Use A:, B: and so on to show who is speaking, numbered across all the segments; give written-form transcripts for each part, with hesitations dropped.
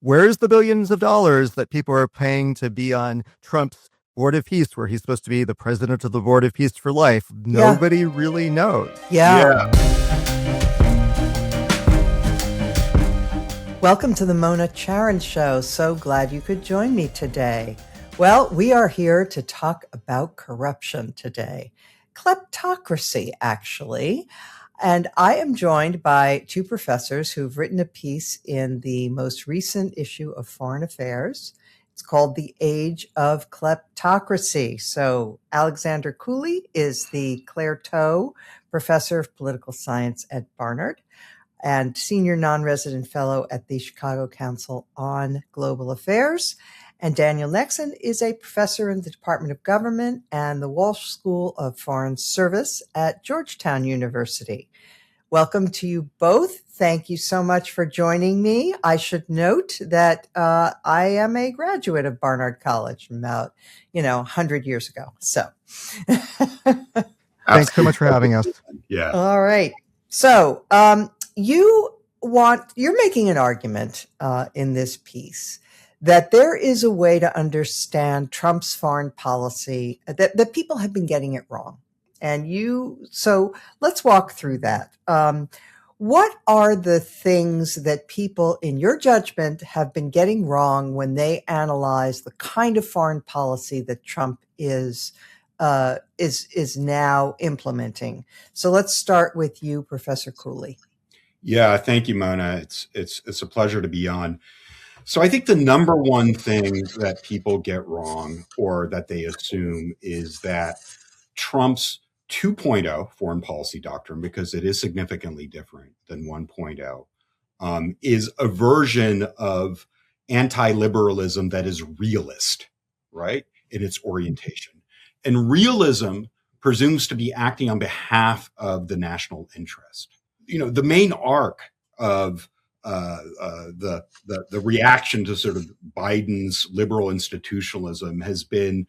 A: where's the billions of dollars that people are paying to be on Trump's Board of Peace, where he's supposed to be the president of the Board of Peace for life? Nobody really knows.
B: Yeah. Welcome to the Mona Charen Show. So glad you could join me today. Well, we are here to talk about corruption today. Kleptocracy, actually. And I am joined by two professors who've written a piece in the most recent issue of Foreign Affairs. It's called The Age of Kleptocracy. So Alexander Cooley is the Claire Tow Professor of Political Science at Barnard and Senior Non-Resident Fellow at the Chicago Council on Global Affairs. And Daniel Nexon is a professor in the Department of Government and the Walsh School of Foreign Service at Georgetown University. Welcome to you both. Thank you so much for joining me. I should note that I am a graduate of Barnard College from about, 100 years ago. So
A: thanks so much for having us.
C: Yeah.
B: All right. So you're making an argument in this piece that there is a way to understand Trump's foreign policy, that people have been getting it wrong. So let's walk through that. What are the things that people, in your judgment, have been getting wrong when they analyze the kind of foreign policy that Trump is now implementing? So let's start with you, Professor Cooley.
C: Yeah, thank you, Mona. It's a pleasure to be on. So I think the number one thing that people get wrong or that they assume is that Trump's 2.0 foreign policy doctrine, because it is significantly different than 1.0, is a version of anti-liberalism that is realist, right, in its orientation. And realism presumes to be acting on behalf of the national interest. The main arc of the reaction to sort of Biden's liberal institutionalism has been,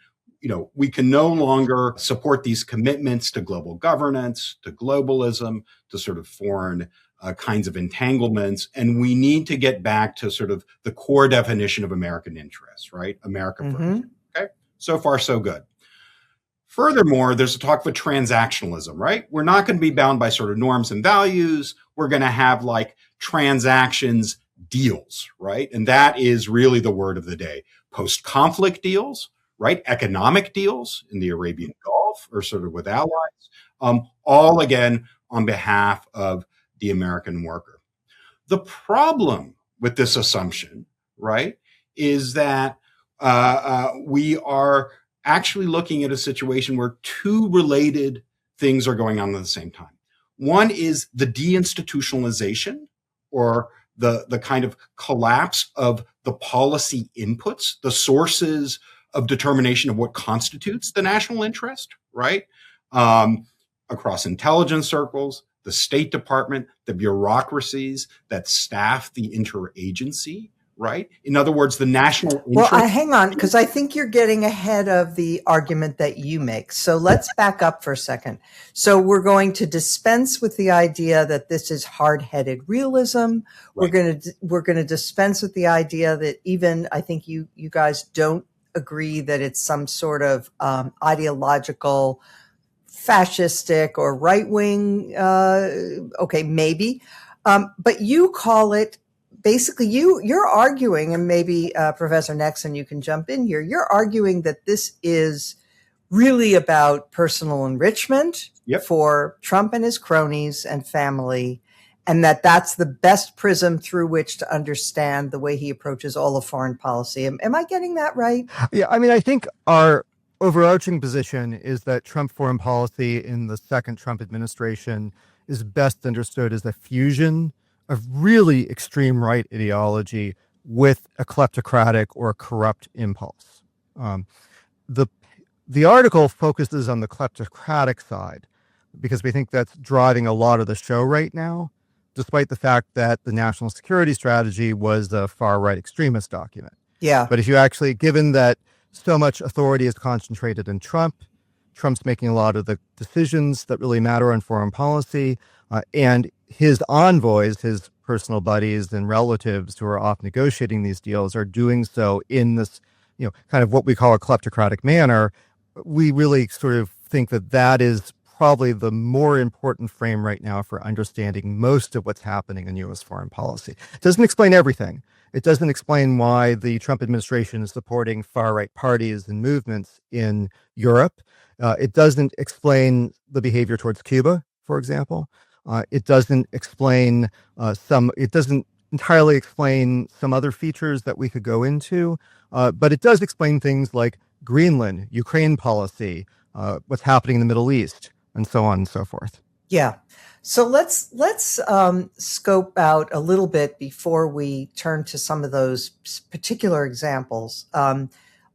C: we can no longer support these commitments to global governance, to globalism, to sort of foreign kinds of entanglements. And we need to get back to sort of the core definition of American interests, right? America first. Okay. So far, so good. Furthermore, there's a talk of transactionalism, right? We're not going to be bound by sort of norms and values. We're going to have like transactions deals, right? And that is really the word of the day. Post-conflict deals, right? Economic deals in the Arabian Gulf or sort of with allies, all again on behalf of the American worker. The problem with this assumption, right, is that we are actually looking at a situation where two related things are going on at the same time. One is the deinstitutionalization or the kind of collapse of the policy inputs, the sources of determination of what constitutes the national interest, right? Across intelligence circles, the State Department, the bureaucracies that staff the interagency, right? In other words, the national interest.
B: Well, hang on, because I think you're getting ahead of the argument that you make. So let's back up for a second. So we're going to dispense with the idea that this is hard-headed realism. Right. We're going to dispense with the idea that even I think you guys don't agree that it's some sort of ideological, fascistic or right-wing. Okay, maybe, but you call it. Basically, you're arguing, and maybe Professor Nexon, you can jump in here. You're arguing that this is really about personal enrichment for Trump and his cronies and family, and that's the best prism through which to understand the way he approaches all of foreign policy. Am I getting that right?
A: Yeah, I mean, I think our overarching position is that Trump foreign policy in the second Trump administration is best understood as a fusion of really extreme right ideology with a kleptocratic or corrupt impulse. The article focuses on the kleptocratic side because we think that's driving a lot of the show right now, despite the fact that the national security strategy was a far-right extremist document.
B: Yeah.
A: But if you actually, given that so much authority is concentrated in Trump's making a lot of the decisions that really matter on foreign policy, and his envoys, his personal buddies and relatives who are off negotiating these deals are doing so in this, kind of what we call a kleptocratic manner, we really sort of think that that is probably the more important frame right now for understanding most of what's happening in U.S. foreign policy. It doesn't explain everything. It doesn't explain why the Trump administration is supporting far-right parties and movements in Europe. It doesn't explain the behavior towards Cuba, for example. It doesn't explain it doesn't entirely explain some other features that we could go into, but it does explain things like Greenland, Ukraine policy, what's happening in the Middle East, and so on and so forth.
B: Yeah. So let's scope out a little bit before we turn to some of those particular examples.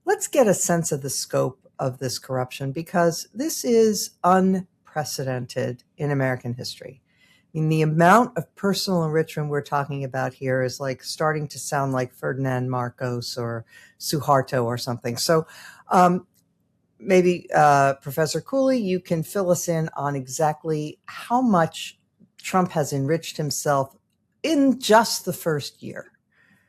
B: Let's get a sense of the scope of this corruption, because this is unprecedented in American history. I mean, the amount of personal enrichment we're talking about here is like starting to sound like Ferdinand Marcos or Suharto or something. So maybe Professor Cooley, you can fill us in on exactly how much Trump has enriched himself in just the first year.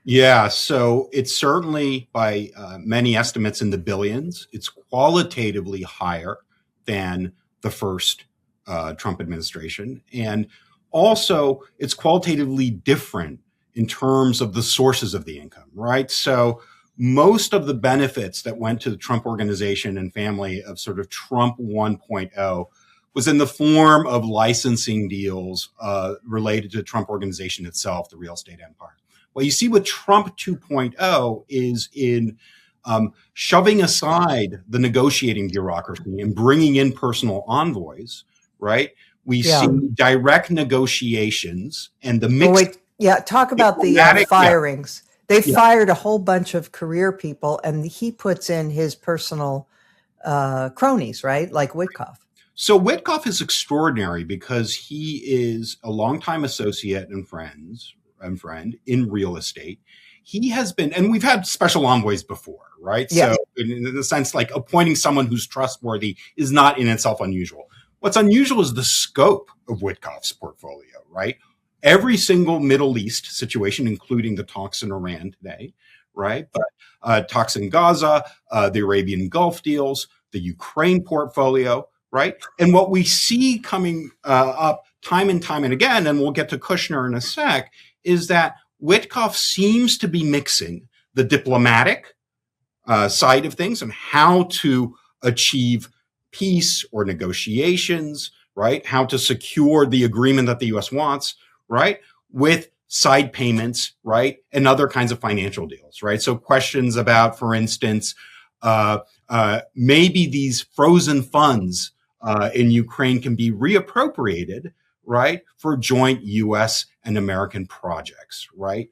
C: Yeah, so it's certainly by many estimates in the billions. It's qualitatively higher than the first Trump administration. And also, it's qualitatively different in terms of the sources of the income, right? So most of the benefits that went to the Trump organization and family of sort of Trump 1.0 was in the form of licensing deals related to the Trump organization itself, the real estate empire. What you see with Trump 2.0 is in shoving aside the negotiating bureaucracy and bringing in personal envoys, right? We see direct negotiations and the mix.
B: Talk about the firings. They fired a whole bunch of career people, and he puts in his personal cronies, right? Like Witkoff.
C: So Witkoff is extraordinary because he is a longtime associate and friend in real estate. He has been, and we've had special envoys before, right? Yeah. So in the sense, like appointing someone who's trustworthy is not in itself unusual. What's unusual is the scope of Witkoff's portfolio, right? Every single Middle East situation, including the talks in Iran today, right? But talks in Gaza, the Arabian Gulf deals, the Ukraine portfolio, right? And what we see coming up time and time and again, and we'll get to Kushner in a sec, is that Witkoff seems to be mixing the diplomatic side of things and how to achieve peace or negotiations, right? How to secure the agreement that the U.S. wants, right? With side payments, right? And other kinds of financial deals, right? So questions about, for instance, maybe these frozen funds in Ukraine can be reappropriated, right, for joint U.S. and American projects, right?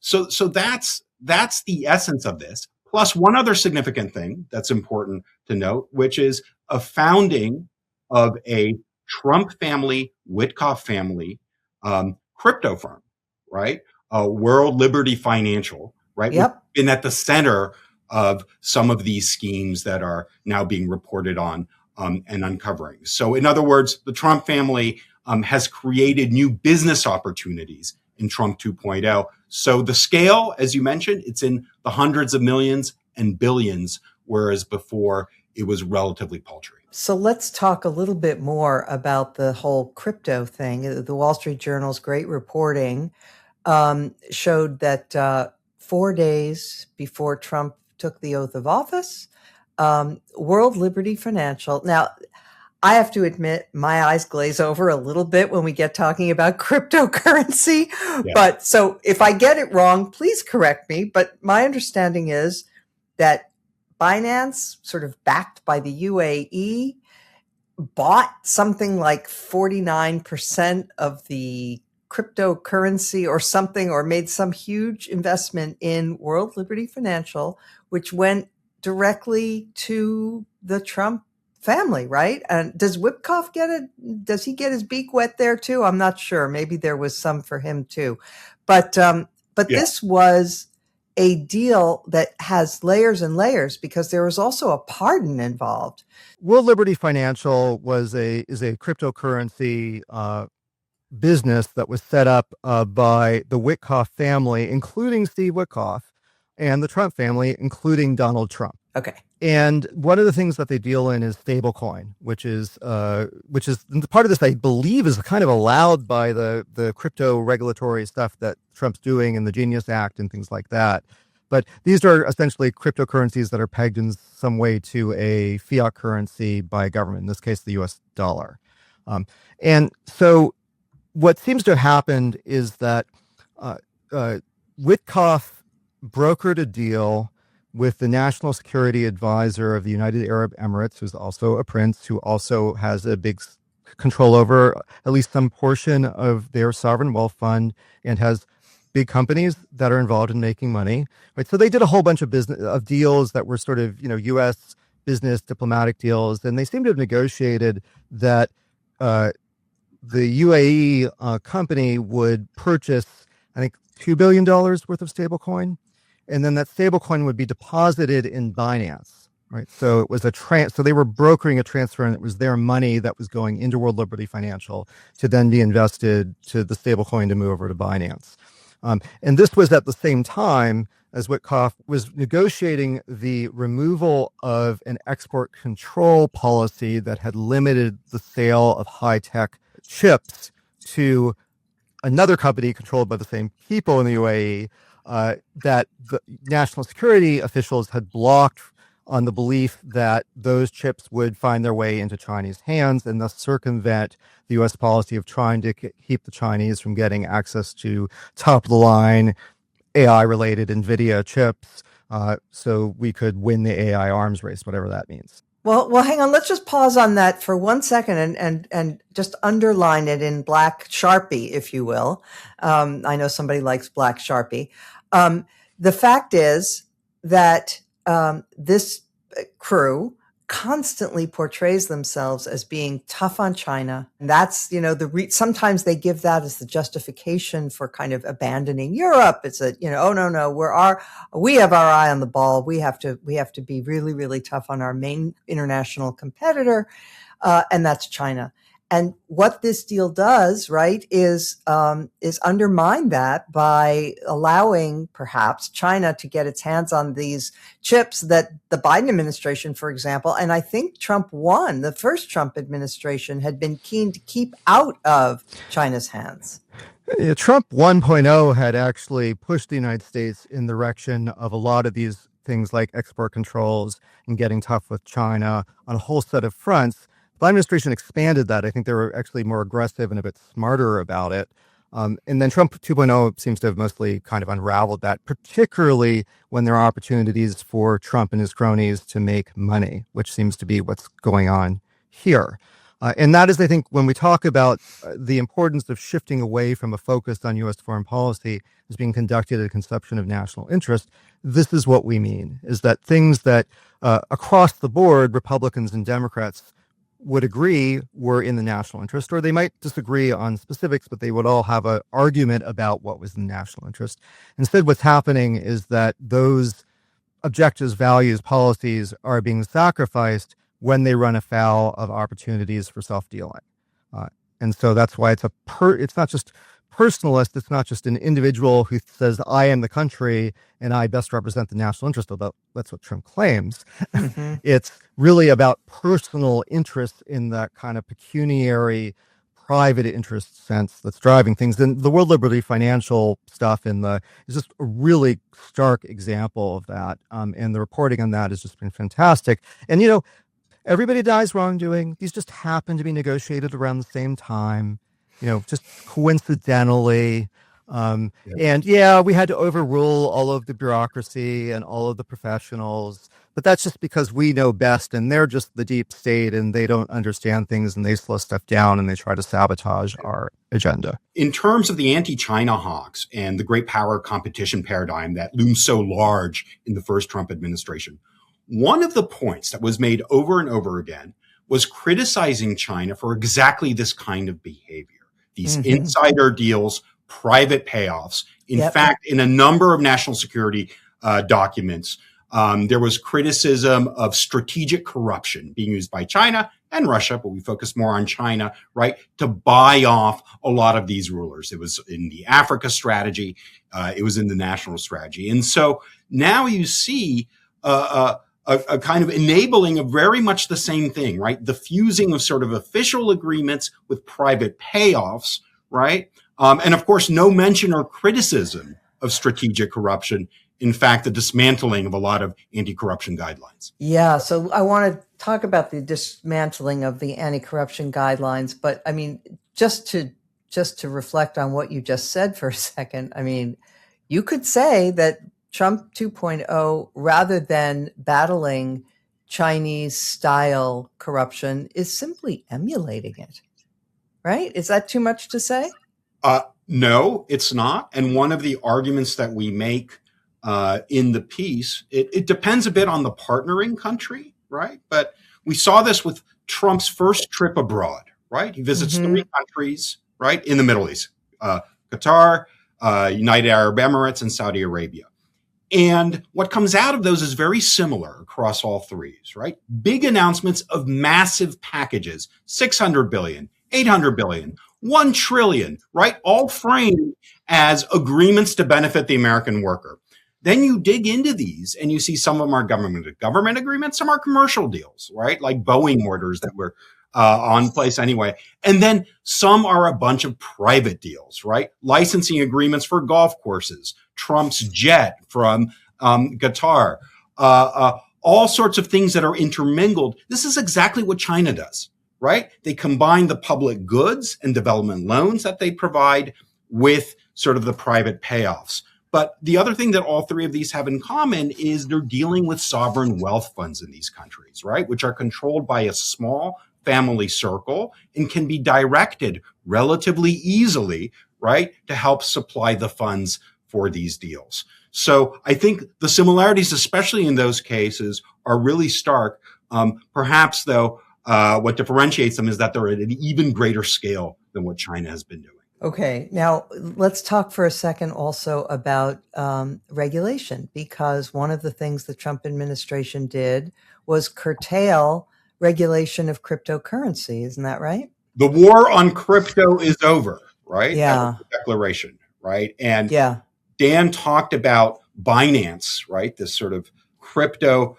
C: So that's the essence of this. Plus, one other significant thing that's important to note, which is a founding of a Trump family, Witkoff family crypto firm, right? World Liberty Financial, right?
B: Yep.
C: Been at the center of some of these schemes that are now being reported on and uncovering. So, in other words, the Trump family has created new business opportunities in Trump 2.0. So the scale, as you mentioned, it's in the hundreds of millions and billions, whereas before it was relatively paltry.
B: So let's talk a little bit more about the whole crypto thing. The Wall Street Journal's great reporting showed that 4 days before Trump took the oath of office, World Liberty Financial. Now, I have to admit, my eyes glaze over a little bit when we get talking about cryptocurrency. Yeah. But so if I get it wrong, please correct me. But my understanding is that Binance, sort of backed by the UAE, bought something like 49% of the cryptocurrency or something, or made some huge investment in World Liberty Financial, which went directly to the Trump family, right? And does Witkoff get it? Does he get his beak wet there too? I'm not sure. Maybe there was some for him too. But This was a deal that has layers and layers because there was also a pardon involved.
A: World Liberty Financial is a cryptocurrency business that was set up by the Witkoff family, including Steve Witkoff, and the Trump family, including Donald Trump.
B: Okay.
A: And one of the things that they deal in is stablecoin, which is part of this, I believe, is kind of allowed by the crypto regulatory stuff that Trump's doing and the Genius Act and things like that. But these are essentially cryptocurrencies that are pegged in some way to a fiat currency by a government, in this case, the US dollar. And so what seems to have happened is that Witkoff brokered a deal with the National Security Advisor of the United Arab Emirates, who's also a prince, who also has a big control over at least some portion of their sovereign wealth fund and has big companies that are involved in making money. Right? So they did a whole bunch of deals that were sort of, U.S. business diplomatic deals, and they seem to have negotiated that the UAE company would purchase, I think, $2 billion worth of stablecoin. And then that stablecoin would be deposited in Binance, right? So it was so they were brokering a transfer, and it was their money that was going into World Liberty Financial to then be invested to the stablecoin to move over to Binance. And this was at the same time as Witkoff was negotiating the removal of an export control policy that had limited the sale of high-tech chips to another company controlled by the same people in the UAE, that the national security officials had blocked on the belief that those chips would find their way into Chinese hands and thus circumvent the U.S. policy of trying to keep the Chinese from getting access to top-of-the-line AI-related NVIDIA chips, so we could win the AI arms race, whatever that means.
B: Well, hang on. Let's just pause on that for 1 second and just underline it in black Sharpie, if you will. I know somebody likes black Sharpie. The fact is that this crew constantly portrays themselves as being tough on China. And that's, sometimes they give that as the justification for kind of abandoning Europe. It's oh no, we have our eye on the ball. We have to be really, really tough on our main international competitor, and that's China. And what this deal does, right, is undermine that by allowing perhaps China to get its hands on these chips that the Biden administration, for example, and I think Trump won, the first Trump administration had been keen to keep out of China's hands.
A: Trump 1.0 had actually pushed the United States in the direction of a lot of these things like export controls and getting tough with China on a whole set of fronts. The administration expanded that. I think they were actually more aggressive and a bit smarter about it. And then Trump 2.0 seems to have mostly kind of unraveled that, particularly when there are opportunities for Trump and his cronies to make money, which seems to be what's going on here. And that is, I think, when we talk about the importance of shifting away from a focus on U.S. foreign policy as being conducted at a conception of national interest, this is what we mean, is that things that across the board, Republicans and Democrats would agree were in the national interest, or they might disagree on specifics, but they would all have an argument about what was in the national interest. Instead, what's happening is that those objectives, values, policies are being sacrificed when they run afoul of opportunities for self-dealing. And so that's why it's not just personalist, it's not just an individual who says, I am the country and I best represent the national interest, although that's what Trump claims. Mm-hmm. It's really about personal interest in that kind of pecuniary, private interest sense that's driving things. And the World Liberty Financial stuff is just a really stark example of that. And the reporting on that has just been fantastic. And, everybody dies wrongdoing. These just happen to be negotiated around the same time, just coincidentally. And we had to overrule all of the bureaucracy and all of the professionals, but that's just because we know best and they're just the deep state and they don't understand things and they slow stuff down and they try to sabotage our agenda.
C: In terms of the anti-China hawks and the great power competition paradigm that looms so large in the first Trump administration, one of the points that was made over and over again was criticizing China for exactly this kind of behavior, these insider deals, private payoffs. In fact, in a number of national security documents, there was criticism of strategic corruption being used by China and Russia, but we focus more on China, right, to buy off a lot of these rulers. It was in the Africa strategy. It was in the national strategy. And so now you see a kind of enabling of very much the same thing, right? The fusing of sort of official agreements with private payoffs, right? And of course, no mention or criticism of strategic corruption. In fact, the dismantling of a lot of anti-corruption guidelines.
B: Yeah, so I want to talk about the dismantling of the anti-corruption guidelines, but I mean, just to reflect on what you just said for a second, I mean, you could say that Trump 2.0, rather than battling Chinese style corruption, is simply emulating it, right? Is that too much to say?
C: No, it's not. And one of the arguments that we make in the piece, it depends a bit on the partnering country, right? But we saw this with Trump's first trip abroad, right? He visits three countries, right, in the Middle East, Qatar, United Arab Emirates, and Saudi Arabia. And what comes out of those is very similar across all threes, right? Big announcements of massive packages, 600 billion, 800 billion, 1 trillion, right? All framed as agreements to benefit the American worker. Then you dig into these and you see some of them are government agreements, some are commercial deals, right? Like Boeing orders that were on place anyway. And then some are a bunch of private deals, right? Licensing agreements for golf courses, Trump's jet from Qatar, all sorts of things that are intermingled. This is exactly what China does, right? They combine the public goods and development loans that they provide with sort of the private payoffs. But the other thing that all three of these have in common is they're dealing with sovereign wealth funds in these countries, right? Which are controlled by a small family circle and can be directed relatively easily, right, to help supply the funds for these deals. So I think the similarities, especially in those cases, are really stark. Perhaps, though, what differentiates them is that they're at an even greater scale than what China has been doing.
B: Okay, now let's talk for a second also about regulation, because one of the things the Trump administration did was curtail regulation of cryptocurrency. Isn't that right?
C: The war on crypto is over, right?
B: Yeah.
C: That was the declaration, right? And
B: yeah.
C: Dan talked about Binance, right? This sort of crypto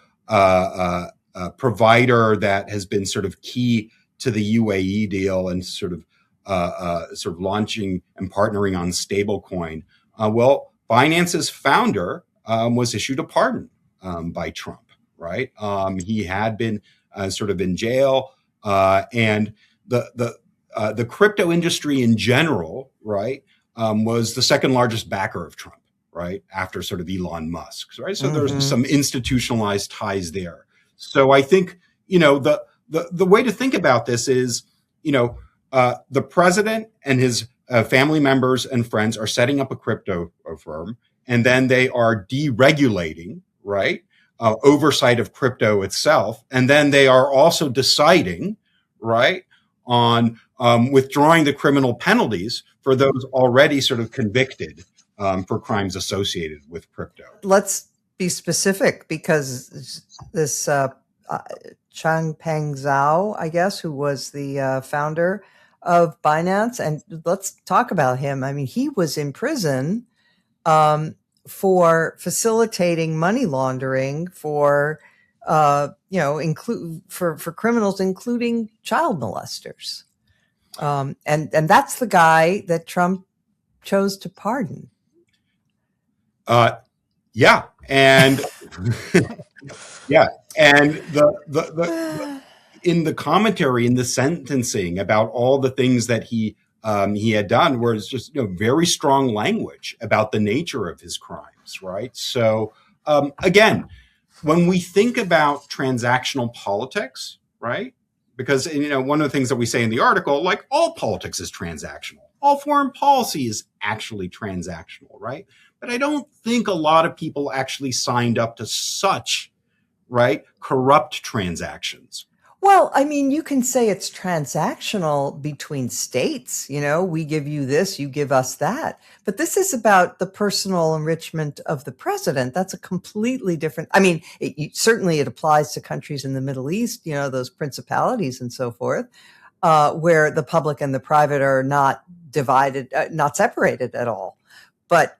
C: provider that has been sort of key to the UAE deal and sort of launching and partnering on stablecoin. Well, Binance's founder was issued a pardon by Trump, right? He had been sort of in jail, and the crypto industry in general, right, was the second largest backer of Trump, right, after sort of Elon Musk, right? So there's some institutionalized ties there. So I think, you know, the way to think about this is, you know, the president and his family members and friends are setting up a crypto firm, and then they are deregulating, right, oversight of crypto itself. And then they are also deciding, right, on withdrawing the criminal penalties for those already sort of convicted for crimes associated with crypto.
B: Let's be specific, because this Changpeng Zhao, I guess, who was the founder of Binance, and let's talk about him. I mean, he was in prison for facilitating money laundering for, for criminals, including child molesters. And that's the guy that Trump chose to pardon.
C: Yeah. And yeah. And the in the commentary, in the sentencing about all the things that he had done, where it's just, you know, very strong language about the nature of his crimes, right? So again, when we think about transactional politics, right? Because, you know, one of the things that we say in the article, like, all politics is transactional. All foreign policy is actually transactional, right? But I don't think a lot of people actually signed up to such, right, corrupt transactions.
B: Well, I mean, you can say it's transactional between states. We give you this, you give us that. But this is about the personal enrichment of the president. That's a completely different. I mean, certainly it applies to countries in the Middle East, those principalities and so forth, where the public and the private are not divided, not separated at all. But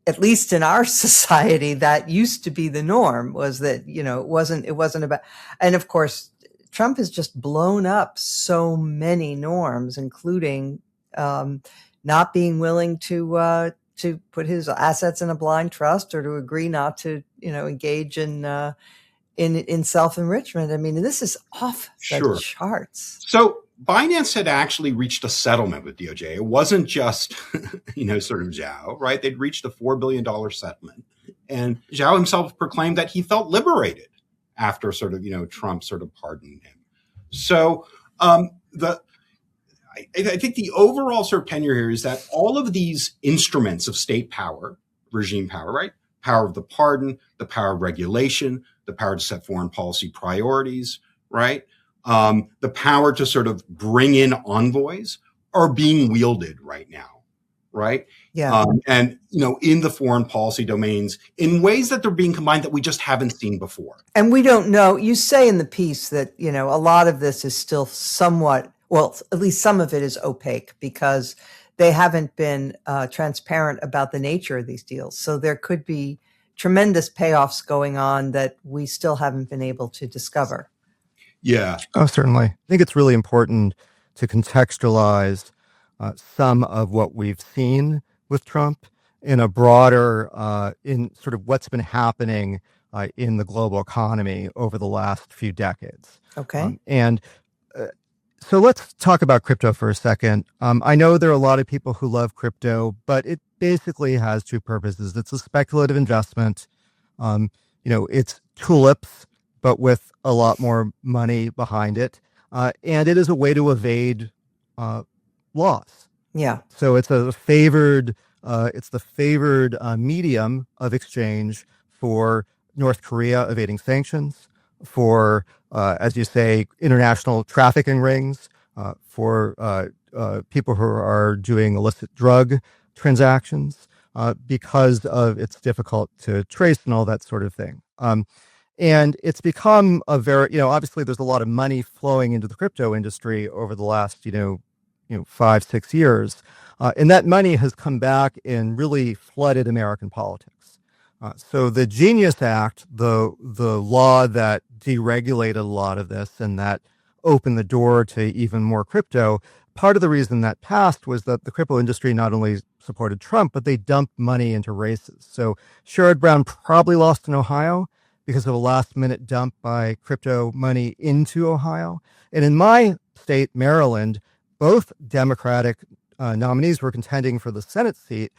B: at least in our society, that used to be the norm, was that, it wasn't about, and of course, Trump has just blown up so many norms, including not being willing to put his assets in a blind trust, or to agree not to, engage in self-enrichment. I mean, this is off the charts.
C: So Binance had actually reached a settlement with DOJ. It wasn't just, sort of Zhao, right? They'd reached a $4 billion settlement. And Zhao himself proclaimed that he felt liberated after sort of, Trump sort of pardoned him. So I think the overall sort of tenor here is that all of these instruments of state power, regime power, right? Power of the pardon, the power of regulation, the power to set foreign policy priorities, right? The power to sort of bring in envoys are being wielded right now, right?
B: Yeah.
C: And, in the foreign policy domains in ways that they're being combined that we just haven't seen before.
B: And we don't know. You say in the piece that, a lot of this is still somewhat, well, at least some of it is opaque, because they haven't been transparent about the nature of these deals. So there could be tremendous payoffs going on that we still haven't been able to discover.
C: Yeah.
A: Oh, certainly. I think it's really important to contextualize some of what we've seen with Trump in a broader, in sort of what's been happening in the global economy over the last few decades.
B: Okay.
A: So let's talk about crypto for a second. I know there are a lot of people who love crypto, but it basically has two purposes. It's a speculative investment. It's tulips, but with a lot more money behind it. And it is a way to evade laws.
B: Yeah.
A: So it's the favored medium of exchange for North Korea evading sanctions, for, as you say, international trafficking rings, for people who are doing illicit drug transactions, because of it's difficult to trace and all that sort of thing. And it's become a very, obviously there's a lot of money flowing into the crypto industry over the last, 5-6 years. And that money has come back and really flooded American politics. So the Genius Act, the law that deregulated a lot of this and that opened the door to even more crypto, part of the reason that passed was that the crypto industry not only supported Trump, but they dumped money into races. So Sherrod Brown probably lost in Ohio because of a last-minute dump by crypto money into Ohio. And in my state, Maryland, both Democratic nominees were contending for the Senate seat,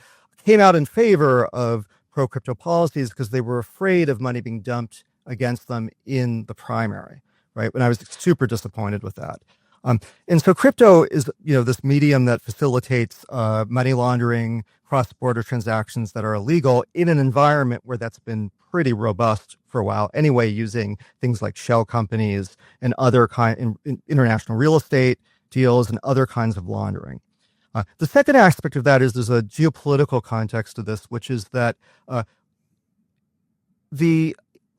A: came out in favor of pro-crypto policies because they were afraid of money being dumped against them in the primary, right? And I was super disappointed with that. And so crypto is, this medium that facilitates money laundering, cross-border transactions that are illegal in an environment where that's been pretty robust for a while anyway, using things like shell companies and other international real estate deals and other kinds of laundering. The second aspect of that is there's a geopolitical context to this, which is that a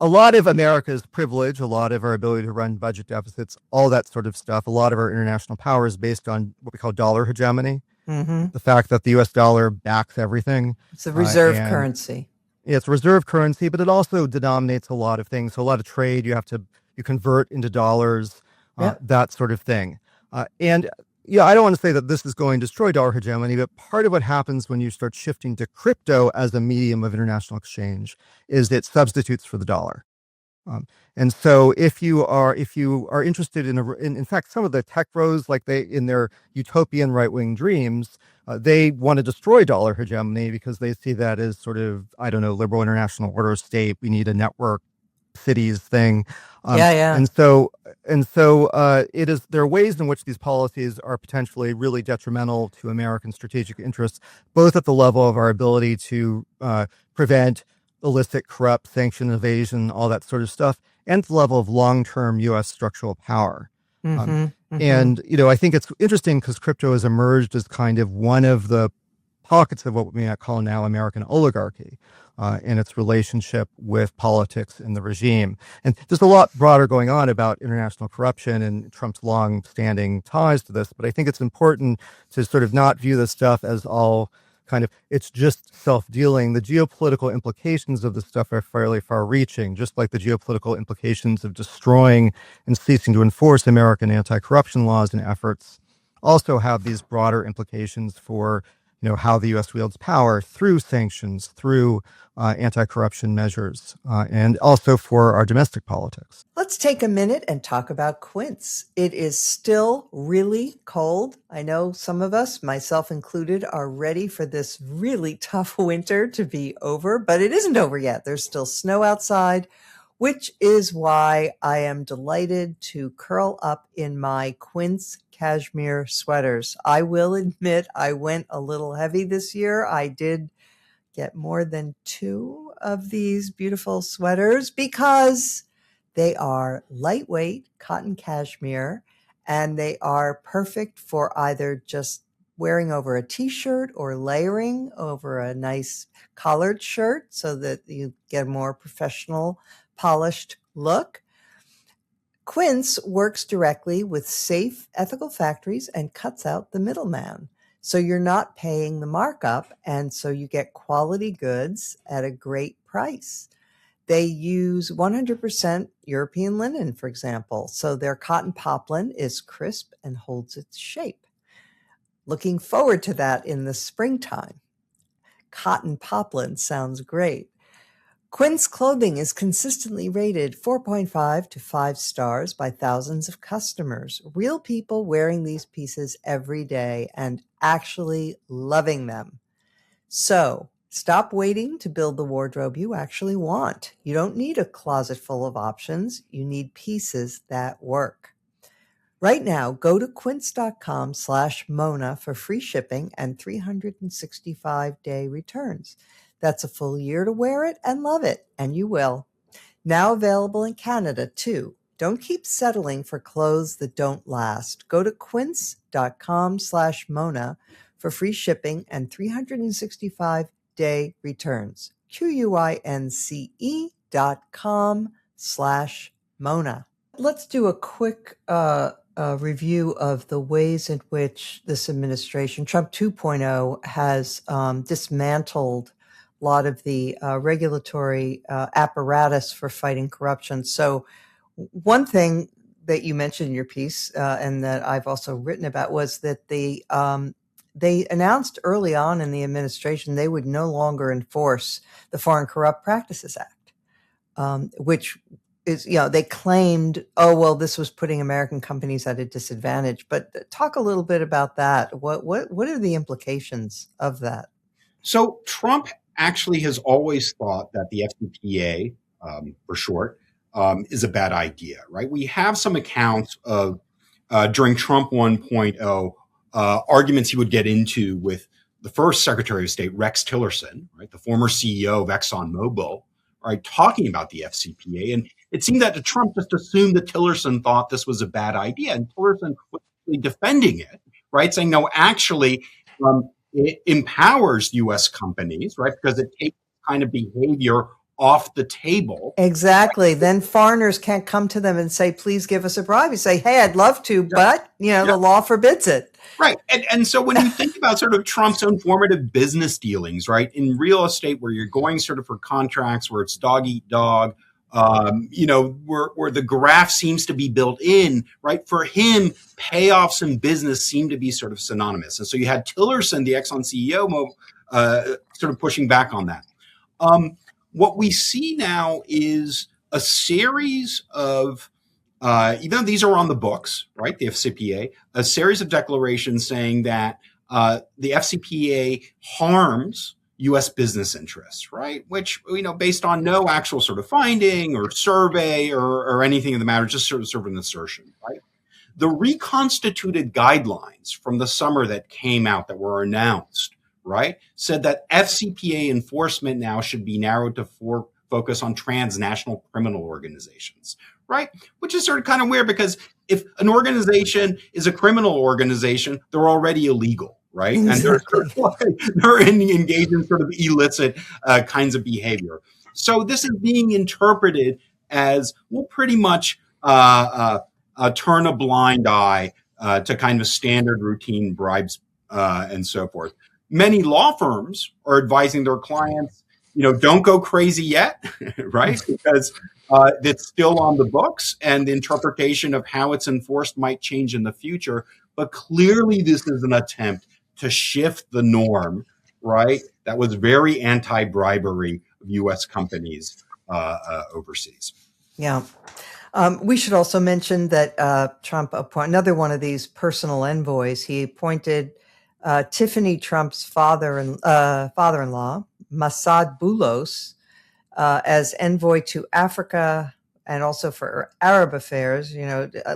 A: lot of America's privilege, a lot of our ability to run budget deficits, all that sort of stuff, a lot of our international power is based on what we call dollar hegemony.
B: Mm-hmm.
A: The fact that the U.S. dollar backs everything.
B: It's a reserve currency.
A: Yeah, it's a reserve currency, but it also denominates a lot of things. So a lot of trade, you convert into dollars, that sort of thing. And I don't want to say that this is going to destroy dollar hegemony, but part of what happens when you start shifting to crypto as a medium of international exchange is it substitutes for the dollar. And so if you are interested in fact, some of the tech bros, like in their utopian right-wing dreams, they want to destroy dollar hegemony because they see that as sort of, liberal international order state. We need a network cities thing. And so there are ways in which these policies are potentially really detrimental to American strategic interests, both at the level of our ability to prevent illicit, corrupt, sanction evasion, all that sort of stuff, nth level of long-term U.S. structural power.
B: Mm-hmm.
A: And, I think it's interesting because crypto has emerged as kind of one of the pockets of what we might call now American oligarchy in its relationship with politics and the regime. And there's a lot broader going on about international corruption and Trump's long-standing ties to this, but I think it's important to sort of not view this stuff as all kind of, it's just self-dealing. The geopolitical implications of this stuff are fairly far-reaching, just like the geopolitical implications of destroying and ceasing to enforce American anti-corruption laws and efforts also have these broader implications for how the U.S. wields power through sanctions, through anti-corruption measures, and also for our domestic politics.
B: Let's take a minute and talk about quince. It is still really cold. I know some of us, myself included, are ready for this really tough winter to be over, but it isn't over yet. There's still snow outside, which is why I am delighted to curl up in my quince cashmere sweaters. I will admit I went a little heavy this year. I did get more than 2 of these beautiful sweaters because they are lightweight cotton cashmere and they are perfect for either just wearing over a t-shirt or layering over a nice collared shirt so that you get a more professional, polished look. Quince works directly with safe, ethical factories and cuts out the middleman. So you're not paying the markup, and so you get quality goods at a great price. They use 100% European linen, for example, so their cotton poplin is crisp and holds its shape. Looking forward to that in the springtime. Cotton poplin sounds great. Quince clothing is consistently rated 4.5 to 5 stars by thousands of customers. Real people wearing these pieces every day and actually loving them. So, stop waiting to build the wardrobe you actually want. You don't need a closet full of options. You need pieces that work. Right now, go to quince.com/Mona for free shipping and 365-day returns. That's a full year to wear it and love it, and you will. Now available in Canada, too. Don't keep settling for clothes that don't last. Go to quince.com/Mona for free shipping and 365-day returns. QUINCE.com/Mona. Let's do a quick review of the ways in which this administration, Trump 2.0, has dismantled a lot of the regulatory apparatus for fighting corruption. So one thing that you mentioned in your piece and that I've also written about was that they announced early on in the administration they would no longer enforce the Foreign Corrupt Practices Act, which is, they claimed, oh, well, this was putting American companies at a disadvantage. But talk a little bit about that. What are the implications of that?
C: So Trump actually has always thought that the FCPA, for short, is a bad idea, right? We have some accounts of during Trump 1.0 arguments he would get into with the first Secretary of State, Rex Tillerson, right, the former CEO of ExxonMobil, right, talking about the FCPA. And it seemed that Trump just assumed that Tillerson thought this was a bad idea. And Tillerson was actually defending it, right, saying, no, actually, it empowers U.S. companies, right, because it takes kind of behavior off the table.
B: Exactly. Then foreigners can't come to them and say, please give us a bribe. You say, hey, I'd love to, but, the law forbids it.
C: Right. And so when you think about sort of Trump's own formative business dealings, right, in real estate where you're going sort of for contracts where it's dog eat dog, where the graph seems to be built in, right, for him, payoffs and business seem to be sort of synonymous. And so you had Tillerson, the Exxon CEO, sort of pushing back on that. What we see now is a series of even though these are on the books, right, the FCPA, a series of declarations saying that the FCPA harms U.S. business interests, right, which, based on no actual sort of finding or survey or anything of the matter, just sort of an assertion, right? The reconstituted guidelines from the summer that came out that were announced, right, said that FCPA enforcement now should be narrowed to focus on transnational criminal organizations, right? Which is sort of kind of weird because if an organization is a criminal organization, they're already illegal, right?
B: Exactly.
C: And they're engaged in sort of illicit kinds of behavior. So this is being interpreted as, we'll pretty much turn a blind eye to kind of standard routine bribes and so forth. Many law firms are advising their clients, don't go crazy yet, right? Because it's still on the books and the interpretation of how it's enforced might change in the future. But clearly this is an attempt to shift the norm, right? That was very anti-bribery of U.S. companies overseas.
B: Yeah. We should also mention that Trump appointed another one of these personal envoys. He appointed Tiffany Trump's father-in-law, Massad Boulos, as envoy to Africa and also for Arab affairs.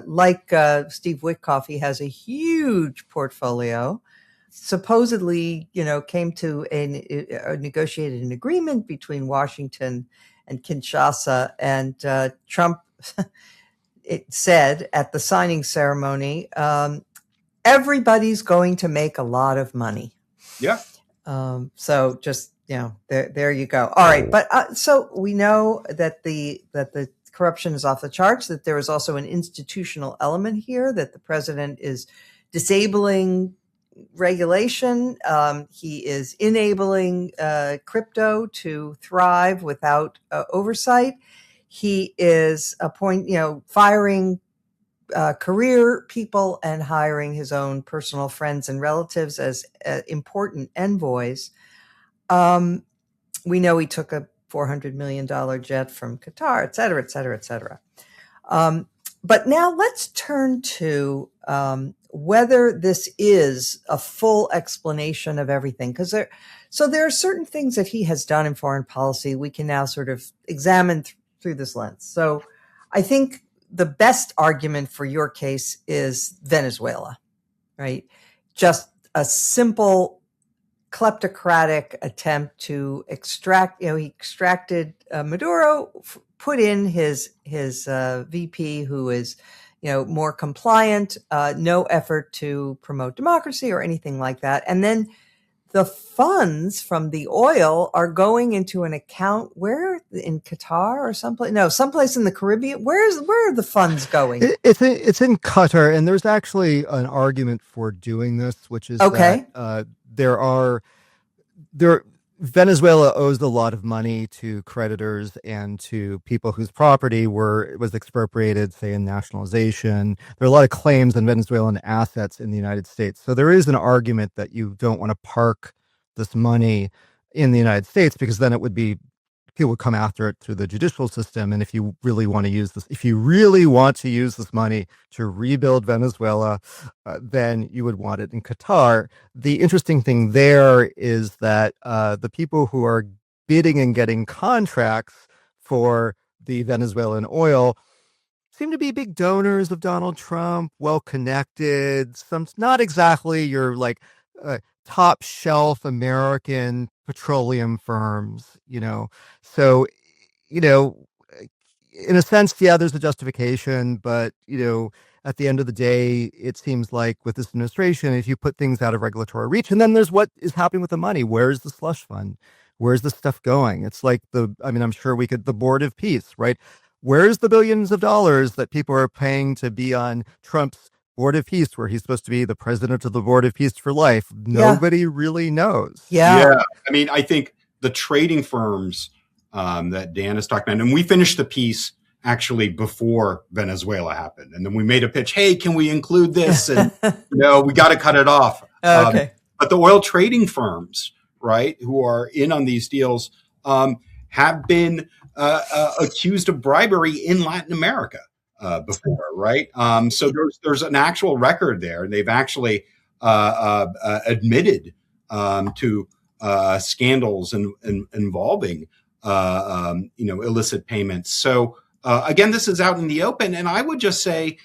B: Like Steve Witkoff, he has a huge portfolio. Supposedly, came to a negotiated an agreement between Washington and Kinshasa, and Trump it said at the signing ceremony, everybody's going to make a lot of money.
C: Yeah.
B: So just, there you go. All right. But so we know that the corruption is off the charts, that there is also an institutional element here, that the president is disabling regulation. He is enabling crypto to thrive without oversight. He is firing career people and hiring his own personal friends and relatives as important envoys. We know he took a $400 million jet from Qatar, et cetera, et cetera, et cetera. But now let's turn to whether this is a full explanation of everything. Because there are certain things that he has done in foreign policy we can now sort of examine through this lens. So I think the best argument for your case is Venezuela, right? Just a simple kleptocratic attempt to extract, he extracted Maduro, put in his VP who is, more compliant, no effort to promote democracy or anything like that. And then the funds from the oil are going into an account where in Qatar or someplace in the Caribbean. Where are the funds going?
A: It's in Qatar, and there's actually an argument for doing this, which is that Venezuela owes a lot of money to creditors and to people whose property was expropriated, say in nationalization. There are a lot of claims on Venezuelan assets in the United States. So there is an argument that you don't want to park this money in the United States, because then it would be, people would come after it through the judicial system. And if you really want to use this money to rebuild Venezuela, then you would want it in Qatar. The interesting thing there is that the people who are bidding and getting contracts for the Venezuelan oil seem to be big donors of Donald Trump, well-connected, some not exactly your top shelf American petroleum firms, So, in a sense, yeah, there's a justification, but, at the end of the day, it seems like with this administration, if you put things out of regulatory reach, and then there's what is happening with the money. Where's the slush fund? Where's the stuff going? It's like I'm sure the Board of Peace, right? Where's the billions of dollars that people are paying to be on Trump's Board of Peace, where he's supposed to be the president of the Board of Peace for life? Nobody really knows.
B: Yeah.
C: I think the trading firms that Dan is talking about, and we finished the piece actually before Venezuela happened. And then we made a pitch, hey, can we include this? And we got to cut it off.
B: Okay.
C: But the oil trading firms, right, who are in on these deals have been accused of bribery in Latin America before, right? So there's an actual record there. They've actually admitted to scandals involving illicit payments. So again, this is out in the open, and I would just say,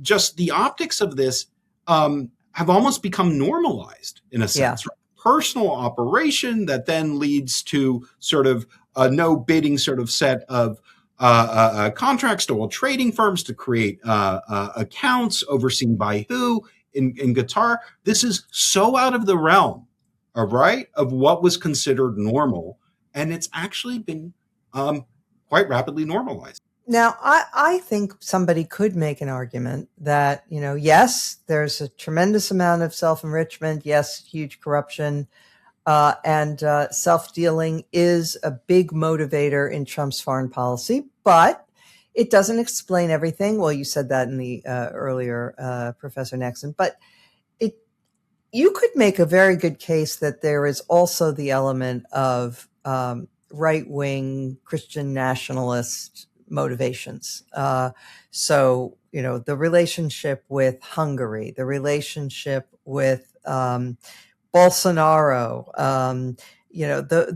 C: just the optics of this have almost become normalized in a sense.
B: Yeah.
C: Personal operation that then leads to sort of no bidding sort of set of contracts to all trading firms to create accounts overseen by who in Qatar. This is so out of the realm, all right, of what was considered normal, and it's actually been quite rapidly normalized.
B: Now, I think somebody could make an argument that, yes, there's a tremendous amount of self-enrichment, yes, huge corruption, and self-dealing is a big motivator in Trump's foreign policy, but it doesn't explain everything. Well, you said that in the earlier, Professor Nexon, but you could make a very good case that there is also the element of right-wing Christian nationalist motivations. So, the relationship with Hungary, the relationship with Bolsonaro,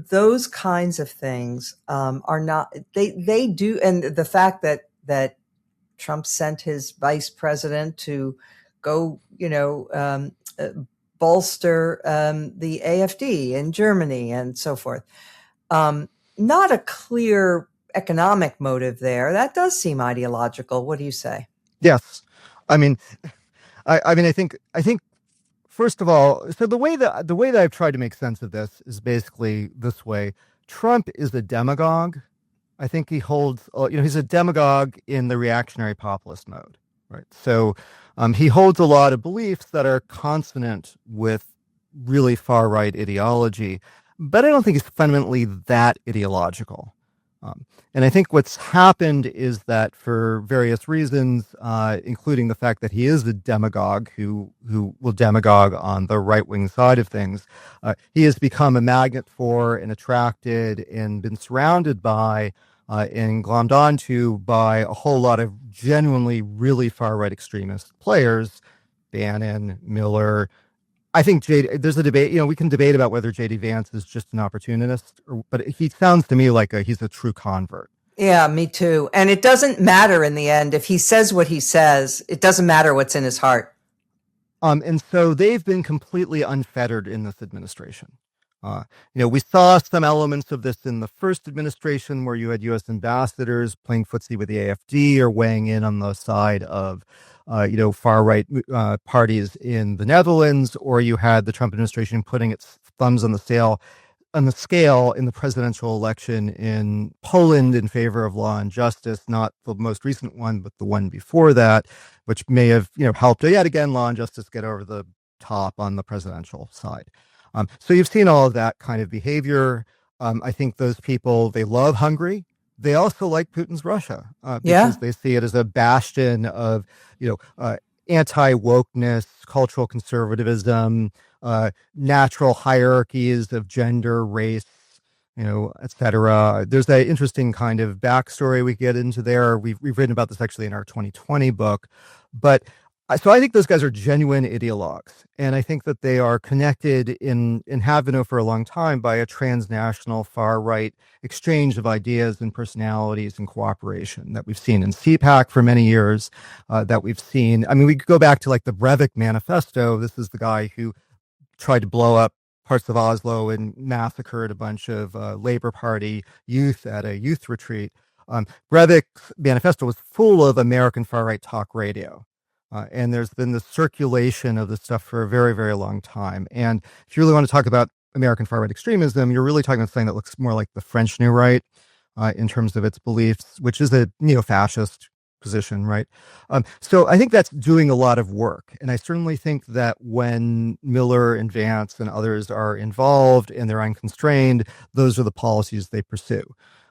B: those kinds of things are not, they do. And the fact that Trump sent his vice president to go, bolster the AfD in Germany and so forth. Not a clear economic motive there. That does seem ideological. What do you say?
A: Yes. I mean, I think first of all, so the way that I've tried to make sense of this is basically this way. Trump is a demagogue. I think he holds, he's a demagogue in the reactionary populist mode, right? So he holds a lot of beliefs that are consonant with really far right ideology, but I don't think he's fundamentally that ideological. And I think what's happened is that for various reasons, including the fact that he is a demagogue who will demagogue on the right-wing side of things, he has become a magnet for and attracted and been surrounded by and glommed onto by a whole lot of genuinely really far-right extremist players, Bannon, Miller. I think there's a debate, we can debate about whether J.D. Vance is just an opportunist, but he sounds to me like he's a true convert.
B: Yeah, me too. And it doesn't matter in the end. If he says what he says, it doesn't matter what's in his heart.
A: And so they've been completely unfettered in this administration. We saw some elements of this in the first administration where you had U.S. ambassadors playing footsie with the AfD or weighing in on the side of, far-right parties in the Netherlands, or you had the Trump administration putting its thumbs on the scale in the presidential election in Poland in favor of law and justice, not the most recent one, but the one before that, which may have, helped yet again law and justice get over the top on the presidential side. So you've seen all of that kind of behavior. I think those people, they love Hungary. They also like Putin's Russia because they see it as a bastion of, anti-wokeness, cultural conservatism, natural hierarchies of gender, race, et cetera. There's that interesting kind of backstory we get into there. We've written about this actually in our 2020 book. But so I think those guys are genuine ideologues. And I think that they are connected and have been for a long time by a transnational far-right exchange of ideas and personalities and cooperation that we've seen in CPAC for many years, that we've seen. I mean, we could go back to like the Breivik manifesto. This is the guy who tried to blow up parts of Oslo and massacred a bunch of Labour Party youth at a youth retreat. Breivik's manifesto was full of American far-right talk radio. And there's been the circulation of this stuff for a very, very long time. And if you really want to talk about American far-right extremism, you're really talking about something that looks more like the French New Right in terms of its beliefs, which is a neo-fascist position, right? So I think that's doing a lot of work. And I certainly think that when Miller and Vance and others are involved and they're unconstrained, those are the policies they pursue.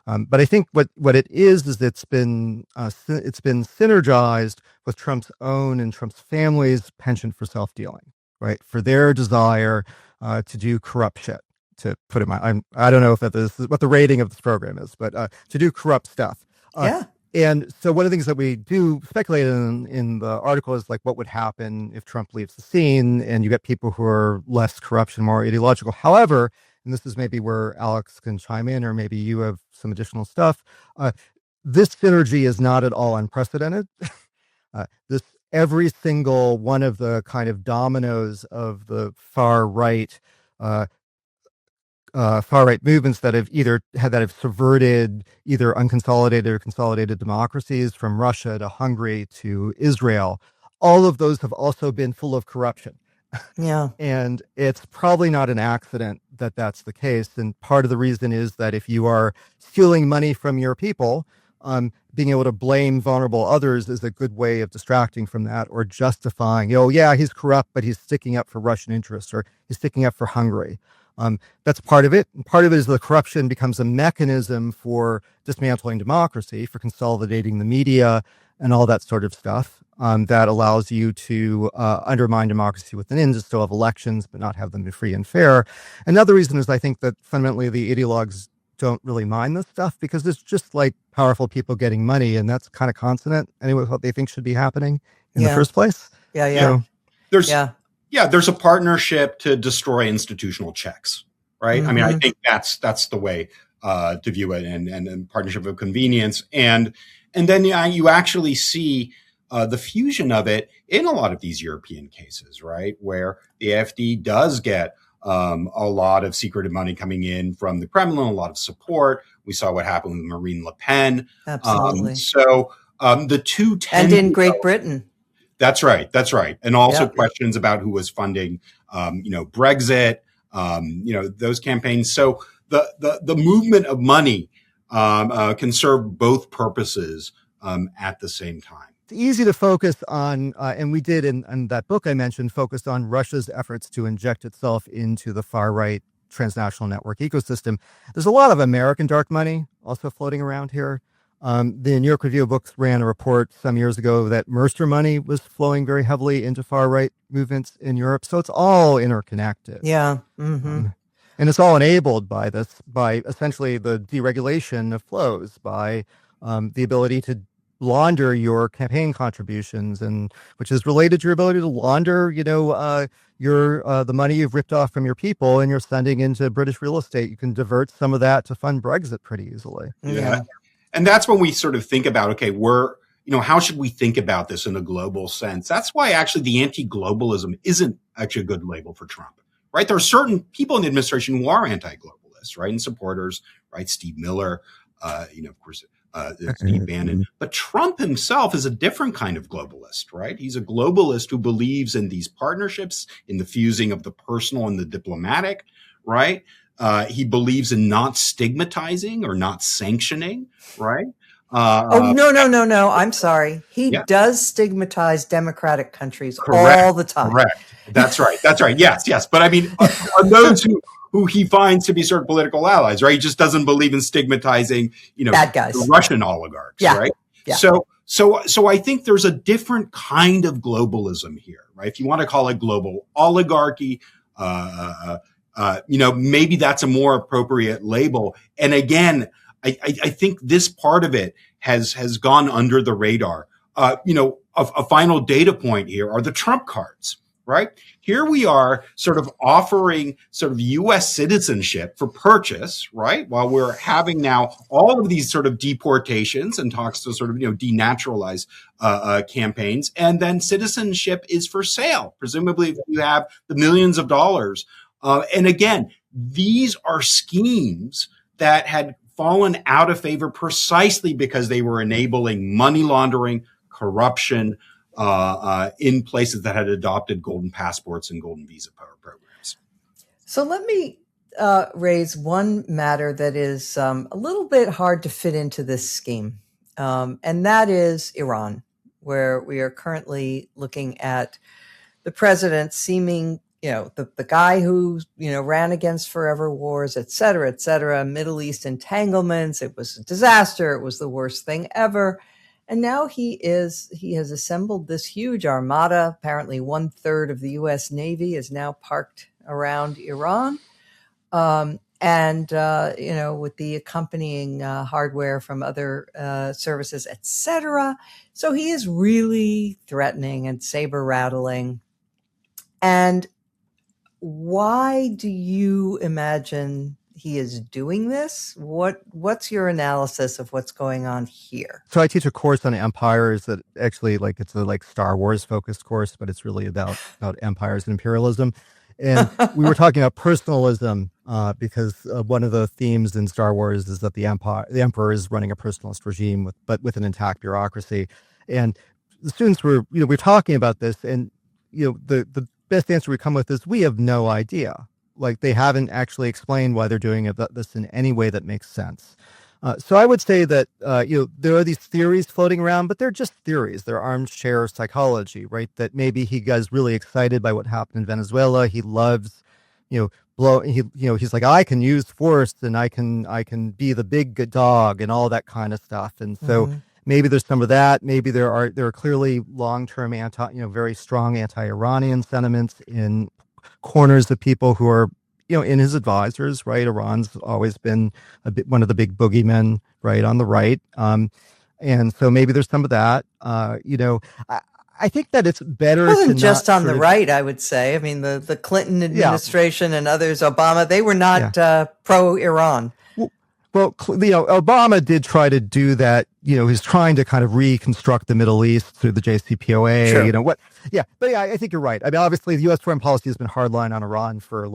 A: But I think what it is it's been synergized with Trump's own and Trump's family's penchant for self-dealing, right? For their desire to do corrupt shit, to put it I don't know if that is what the rating of this program is, but to do corrupt stuff. And so one of the things that we do speculate in the article is like what would happen if Trump leaves the scene and you get people who are less corruption, more ideological. However, and this is maybe where Alex can chime in, or maybe you have some additional stuff. This synergy is not at all unprecedented. Every single one of the kind of dominoes of the far right far-right movements that have subverted either unconsolidated or consolidated democracies, from Russia to Hungary to Israel. All of those have also been full of corruption.
B: Yeah.
A: And it's probably not an accident that that's the case. And part of the reason is that if you are stealing money from your people, being able to blame vulnerable others is a good way of distracting from that, or justifying, yeah, he's corrupt, but he's sticking up for Russian interests, or he's sticking up for Hungary. That's part of it. And part of it is the corruption becomes a mechanism for dismantling democracy, for consolidating the media and all that sort of stuff, that allows you to undermine democracy within, to still have elections, but not have them be free and fair. Another reason is I think that fundamentally the ideologues don't really mind this stuff, because it's just like powerful people getting money, and that's kind of consonant anyway with what they think should be happening in the first place.
B: Yeah.
C: There's a partnership to destroy institutional checks, right? I mean, I think that's the way to view it, and partnership of convenience, and then you actually see the fusion of it in a lot of these European cases, right, where the AfD does get a lot of secretive money coming in from the Kremlin, a lot of support. We saw what happened with Marine Le Pen.
B: Absolutely.
C: The two tend
B: and in Great Britain.
C: That's right. And also questions about who was funding, Brexit, those campaigns. So the movement of money can serve both purposes at the same time.
A: It's easy to focus on, and we did in that book I mentioned, focused on Russia's efforts to inject itself into the far-right transnational network ecosystem. There's a lot of American dark money also floating around here. The New York Review of Books ran a report some years ago that Mercer money was flowing very heavily into far-right movements in Europe. So it's all interconnected.
B: Yeah.
A: And it's all enabled by essentially the deregulation of flows, by the ability to launder your campaign contributions, and which is related to your ability to launder, the money you've ripped off from your people and you're sending into British real estate. You can divert some of that to fund Brexit pretty easily.
C: Yeah. And that's when we sort of think about, okay, how should we think about this in a global sense? That's why actually the anti-globalism isn't actually a good label for Trump, right? There are certain people in the administration who are anti-globalists, right? And supporters, right? Steve Miller, of course, Steve Bannon. But Trump himself is a different kind of globalist, right? He's a globalist who believes in these partnerships, in the fusing of the personal and the diplomatic, right? He believes in not stigmatizing or not sanctioning, right?
B: No. I'm sorry. He does stigmatize democratic countries all the time.
C: Correct. That's right. Yes. But I mean, on those who he finds to be sort of political allies, right? He just doesn't believe in stigmatizing,
B: bad guys,
C: the Russian oligarchs, right?
B: Yeah.
C: So I think there's a different kind of globalism here, right? If you want to call it global oligarchy, maybe that's a more appropriate label. And again, I think this part of it has gone under the radar. A final data point here are the Trump cards, right? Here we are sort of offering sort of U.S. citizenship for purchase, right? While we're having now all of these sort of deportations and talks to sort of, denaturalize campaigns. And then citizenship is for sale, presumably if you have the millions of dollars. And again, these are schemes that had fallen out of favor precisely because they were enabling money laundering, corruption, in places that had adopted golden passports and golden visa programs.
B: So let me raise one matter that is a little bit hard to fit into this scheme, and that is Iran, where we are currently looking at the president seeming, the guy who, ran against forever wars, et cetera, Middle East entanglements. It was a disaster. It was the worst thing ever. And now he has assembled this huge armada. Apparently 1/3 of the U.S. Navy is now parked around Iran. With the accompanying hardware from other services, et cetera. So he is really threatening and saber rattling. And why do you imagine he is doing this? What's your analysis of what's going on here?
A: So I teach a course on empires that actually, it's a Star Wars focused course, but it's really about empires and imperialism. And we were talking about personalism because one of the themes in Star Wars is that the emperor is running a personalist regime but with an intact bureaucracy. And the students we're talking about this, and the best answer we come with is we have no idea. Like, they haven't actually explained why they're doing this in any way that makes sense. So I would say that there are these theories floating around, but they're just theories. They're armchair psychology, right? That maybe he gets really excited by what happened in Venezuela. He loves, he's like, I can use force, and I can be the big dog and all that kind of stuff. And so maybe there's some of that. Maybe there are clearly long-term very strong anti-Iranian sentiments in corners of people who are in his advisors, right? Iran's always been one of the big boogeymen, right, on the right. And so maybe there's some of that. I think that it's better.
B: It wasn't just on the right, I would say. I mean, the Clinton administration and others, Obama, they were not pro-Iran.
A: Well, Obama did try to do that. He's trying to kind of reconstruct the Middle East through the JCPOA. Sure. I think you're right. I mean, obviously, the U.S. foreign policy has been hardline on Iran for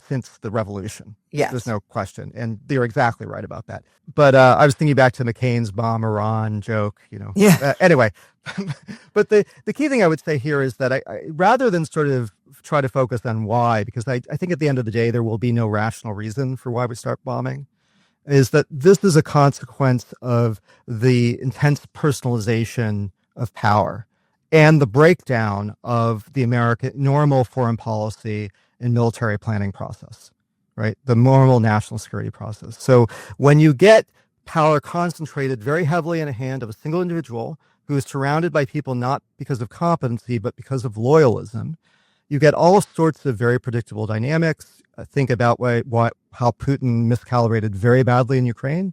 A: since the revolution.
B: Yes.
A: There's no question. And they're exactly right about that. But I was thinking back to McCain's bomb Iran joke, anyway. But the key thing I would say here is that I rather than sort of try to focus on why, because I think at the end of the day, there will be no rational reason for why we start bombing, is that this is a consequence of the intense personalization of power and the breakdown of the American normal foreign policy and military planning process, right? The normal national security process. So when you get power concentrated very heavily in the hand of a single individual who is surrounded by people not because of competency, but because of loyalism, you get all sorts of very predictable dynamics. Think about how Putin miscalibrated very badly in Ukraine.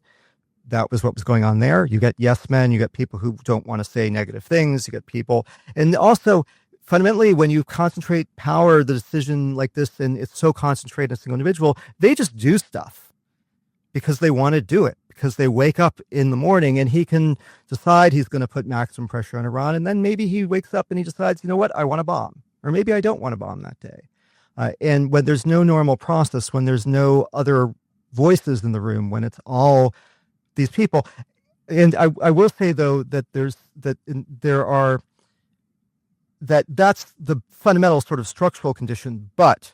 A: That was what was going on there. You get yes men, you get people who don't want to say negative things, you get people. And also, fundamentally, when you concentrate power, the decision like this, and it's so concentrated in a single individual, they just do stuff because they want to do it, because they wake up in the morning and he can decide he's going to put maximum pressure on Iran. And then maybe he wakes up and he decides, you know what, I want to bomb. Or maybe I don't want to bomb that day. And when there's no normal process, when there's no other voices in the room, when it's all these people. And I will say, though, that that's the fundamental sort of structural condition. But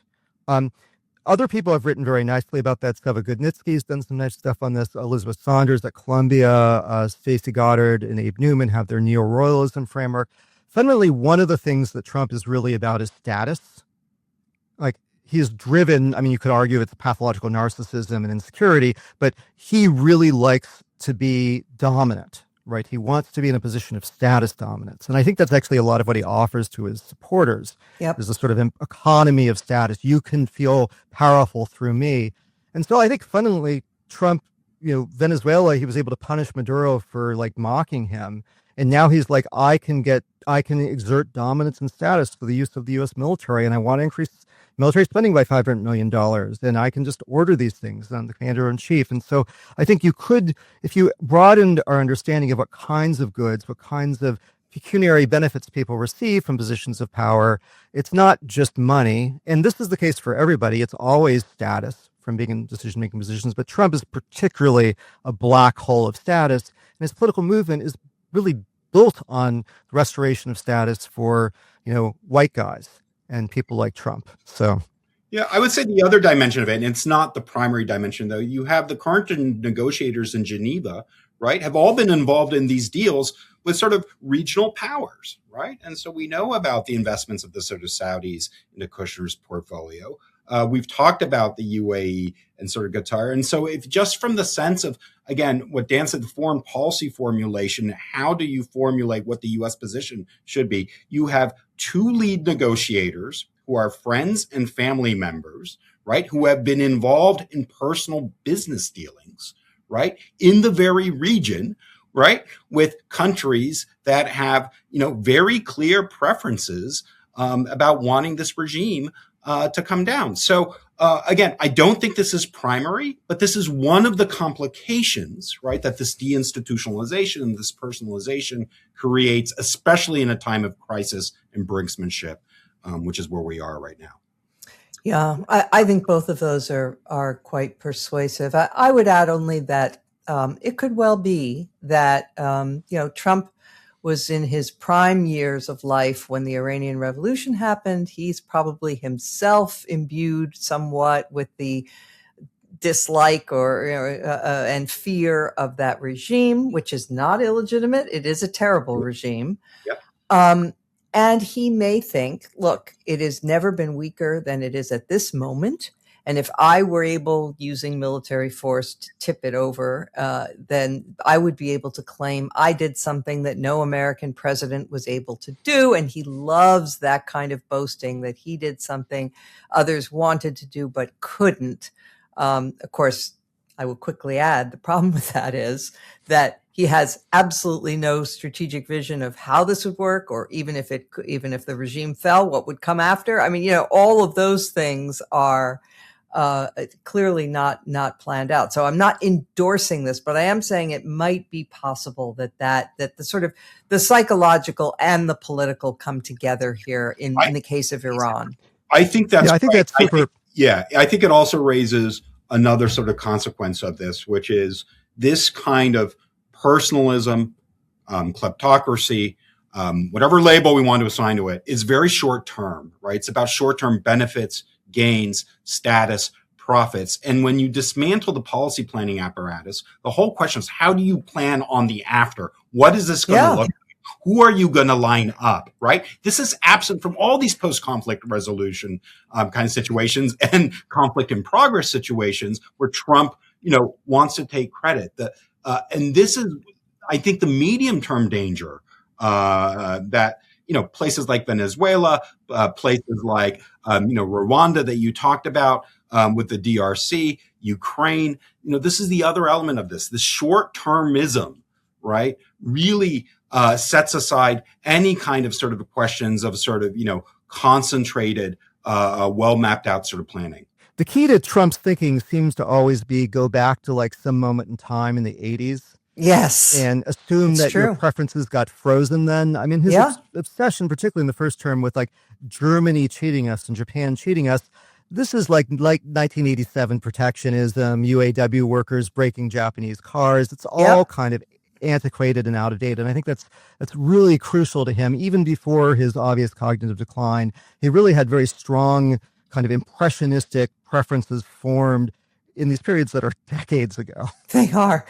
A: other people have written very nicely about that stuff. Goodnitsky's done some nice stuff on this. Elizabeth Saunders at Columbia, Stacey Goddard and Abe Newman have their neo-royalism framework. Fundamentally, one of the things that Trump is really about is status. Like, he's driven, I mean, you could argue it's pathological narcissism and insecurity, but he really likes to be dominant, right? He wants to be in a position of status dominance. And I think that's actually a lot of what he offers to his supporters.
B: Yep.
A: There's a sort of economy of status. You can feel powerful through me. And so I think fundamentally Trump, Venezuela, he was able to punish Maduro for mocking him. And now he's like, I can exert dominance and status for the use of the U.S. military, and I want to increase military spending by $500 million, and I can just order these things on the commander-in-chief. And so I think you could, if you broadened our understanding of what kinds of goods, what kinds of pecuniary benefits people receive from positions of power, it's not just money. And this is the case for everybody. It's always status from being in decision-making positions, but Trump is particularly a black hole of status, and his political movement is really built on the restoration of status for, white guys and people like Trump. So,
C: yeah, I would say the other dimension of it, and it's not the primary dimension, though, you have the current negotiators in Geneva, right, have all been involved in these deals with sort of regional powers, right? And so we know about the investments of the sort of Saudis into Kushner's portfolio. We've talked about the UAE and sort of Qatar. And so if just from the sense of, again, what Dan said, the foreign policy formulation, how do you formulate what the U.S. position should be? You have two lead negotiators who are friends and family members, right, who have been involved in personal business dealings, right, in the very region, right, with countries that have, very clear preferences about wanting this regime to come down. So again, I don't think this is primary, but this is one of the complications, right, that this deinstitutionalization and this personalization creates, especially in a time of crisis and brinksmanship, which is where we are right now.
B: Yeah, I think both of those are quite persuasive. I would add only that it could well be that Trump was in his prime years of life when the Iranian Revolution happened. He's probably himself imbued somewhat with the dislike or and fear of that regime, which is not illegitimate. It is a terrible regime.
C: Yep.
B: And he may think, look, it has never been weaker than it is at this moment. And if I were able, using military force, to tip it over, then I would be able to claim I did something that no American president was able to do. And he loves that kind of boasting, that he did something others wanted to do but couldn't. Of course, I will quickly add, the problem with that is that he has absolutely no strategic vision of how this would work, or even if the regime fell, what would come after. I mean, all of those things are clearly not planned out. So I'm not endorsing this, but I am saying it might be possible that the sort of the psychological and the political come together here in the case of Iran.
C: I think that's
A: that's super.
C: I think it also raises another sort of consequence of this, which is this kind of personalism, kleptocracy, whatever label we want to assign to it, is very short term, right? It's about short term benefits, gains, status, profits. And when you dismantle the policy planning apparatus, the whole question is, how do you plan on the after? What is this going to look like? Who are you going to line up, right? This is absent from all these post-conflict resolution kind of situations and conflict in progress situations where Trump, wants to take credit. And this is, I think, the medium-term danger that, places like Venezuela, places like, Rwanda that you talked about with the DRC, Ukraine, this is the other element of this short-termism, right? Really sets aside any kind of sort of questions of sort of, concentrated, well mapped out sort of planning.
A: The key to Trump's thinking seems to always be go back to like some moment in time in the 80s.
B: Yes.
A: And assume that your preferences got frozen then. I mean, his obsession, particularly in the first term, with like Germany cheating us and Japan cheating us, this is like 1987 protectionism, UAW workers breaking Japanese cars. It's all kind of antiquated and out of date. And I think that's really crucial to him. Even before his obvious cognitive decline, he really had very strong kind of impressionistic preferences formed in these periods that are decades ago.
B: They are.